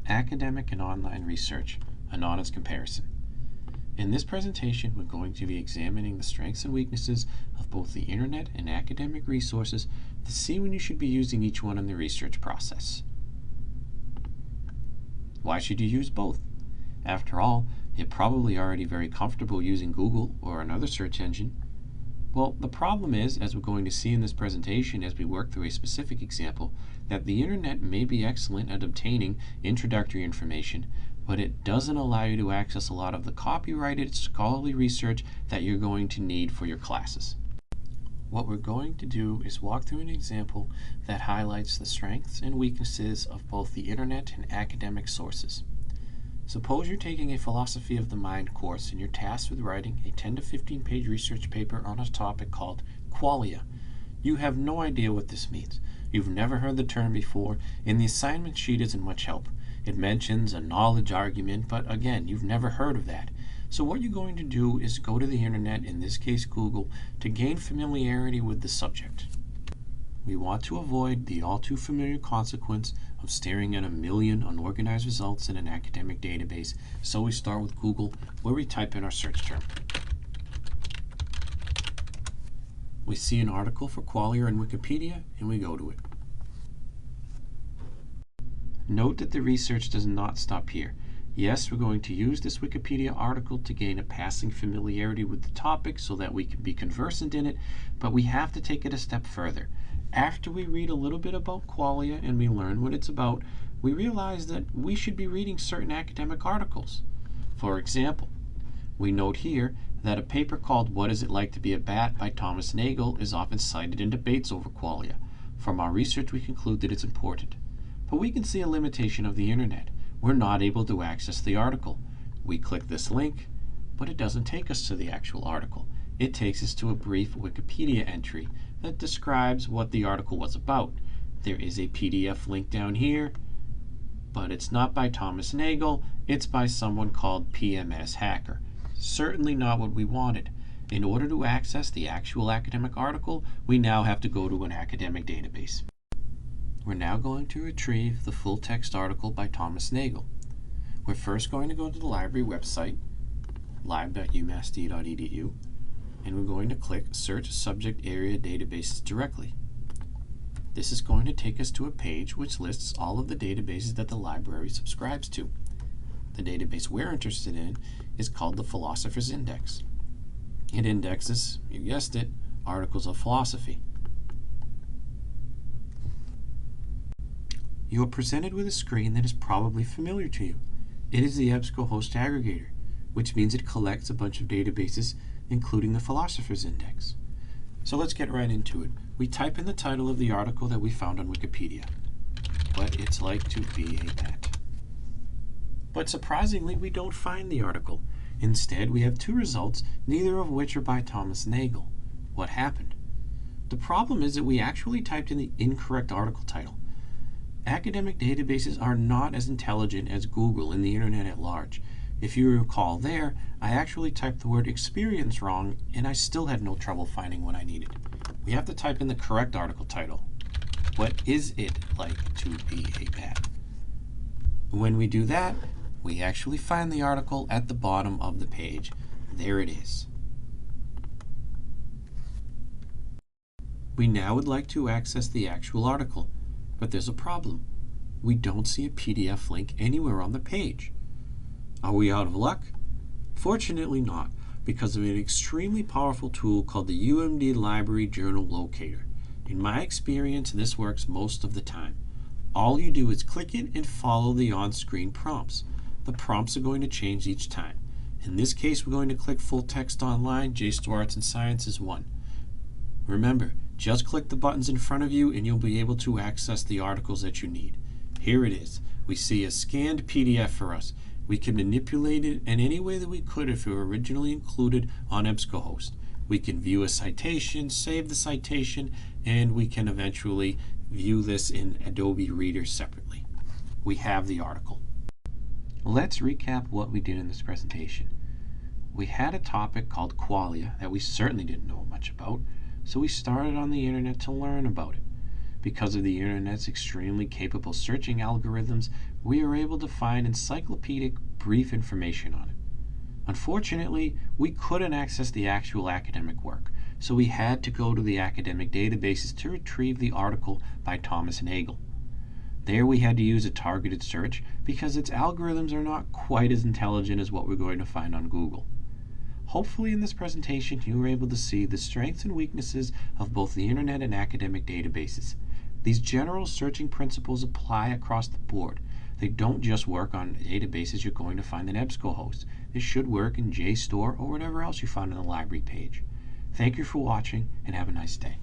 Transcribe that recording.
Academic and Online Research, an honest comparison. In this presentation, we're going to be examining the strengths and weaknesses of both the internet and academic resources to see when you should be using each one in the research process. Why should you use both? After all, you're probably already very comfortable using Google or another search engine. Well, the problem is, as we're going to see in this presentation as we work through a specific example, that the internet may be excellent at obtaining introductory information, but it doesn't allow you to access a lot of the copyrighted scholarly research that you're going to need for your classes. What we're going to do is walk through an example that highlights the strengths and weaknesses of both the internet and academic sources. Suppose you're taking a philosophy of the mind course and you're tasked with writing a 10 to 15 page research paper on a topic called qualia. You have no idea what this means. You've never heard the term before, and the assignment sheet isn't much help. It mentions a knowledge argument, but again, you've never heard of that. So what you're going to do is go to the internet, in this case Google, to gain familiarity with the subject. We want to avoid the all too familiar consequence of staring at a million unorganized results in an academic database, so we start with Google, where we type in our search term. We see an article for qualia in Wikipedia, and we go to it. Note that the research does not stop here. Yes, we're going to use this Wikipedia article to gain a passing familiarity with the topic so that we can be conversant in it, but we have to take it a step further. After we read a little bit about qualia and we learn what it's about, we realize that we should be reading certain academic articles. For example, we note here that a paper called What Is It Like to Be a Bat by Thomas Nagel is often cited in debates over qualia. From our research, we conclude that it's important. But we can see a limitation of the internet. We're not able to access the article. We click this link, but it doesn't take us to the actual article. It takes us to a brief Wikipedia entry that describes what the article was about. There is a PDF link down here, but it's not by Thomas Nagel, it's by someone called PMS Hacker. Certainly not what we wanted. In order to access the actual academic article, we now have to go to an academic database. We're now going to retrieve the full text article by Thomas Nagel. We're first going to go to the library website, live.umassd.edu, and we're going to click Search Subject Area Databases directly. This is going to take us to a page which lists all of the databases that the library subscribes to. The database we're interested in is called the Philosopher's Index. It indexes, you guessed it, articles of philosophy. You are presented with a screen that is probably familiar to you. It is the EBSCOhost aggregator, which means it collects a bunch of databases, including the Philosopher's Index. So let's get right into it. We type in the title of the article that we found on Wikipedia, What It's Like to Be a Bat. But surprisingly, we don't find the article. Instead, we have two results, neither of which are by Thomas Nagel. What happened? The problem is that we actually typed in the incorrect article title. Academic databases are not as intelligent as Google and the internet at large. If you recall there, I actually typed the word experience wrong and I still had no trouble finding what I needed. We have to type in the correct article title. What is it like to be a bat? When we do that, we actually find the article at the bottom of the page. There it is. We now would like to access the actual article. But there's a problem. We don't see a PDF link anywhere on the page. Are we out of luck? Fortunately not, because of an extremely powerful tool called the UMD Library Journal Locator. In my experience, this works most of the time. All you do is click it and follow the on-screen prompts. The prompts are going to change each time. In this case, we're going to click Full Text Online, JSTOR Arts and Sciences 1. Remember, just click the buttons in front of you and you'll be able to access the articles that you need. Here it is. We see a scanned PDF for us. We can manipulate it in any way that we could if it were originally included on EBSCOhost. We can view a citation, save the citation, and we can eventually view this in Adobe Reader separately. We have the article. Let's recap what we did in this presentation. We had a topic called qualia that we certainly didn't know much about, so we started on the internet to learn about it. Because of the internet's extremely capable searching algorithms, we are able to find encyclopedic brief information on it. Unfortunately, we couldn't access the actual academic work, so we had to go to the academic databases to retrieve the article by Thomas Nagel. There we had to use a targeted search because its algorithms are not quite as intelligent as what we're going to find on Google. Hopefully in this presentation you were able to see the strengths and weaknesses of both the internet and academic databases. These general searching principles apply across the board. They don't just work on databases you're going to find in EBSCO hosts. They should work in JSTOR or whatever else you find on the library page. Thank you for watching and have a nice day.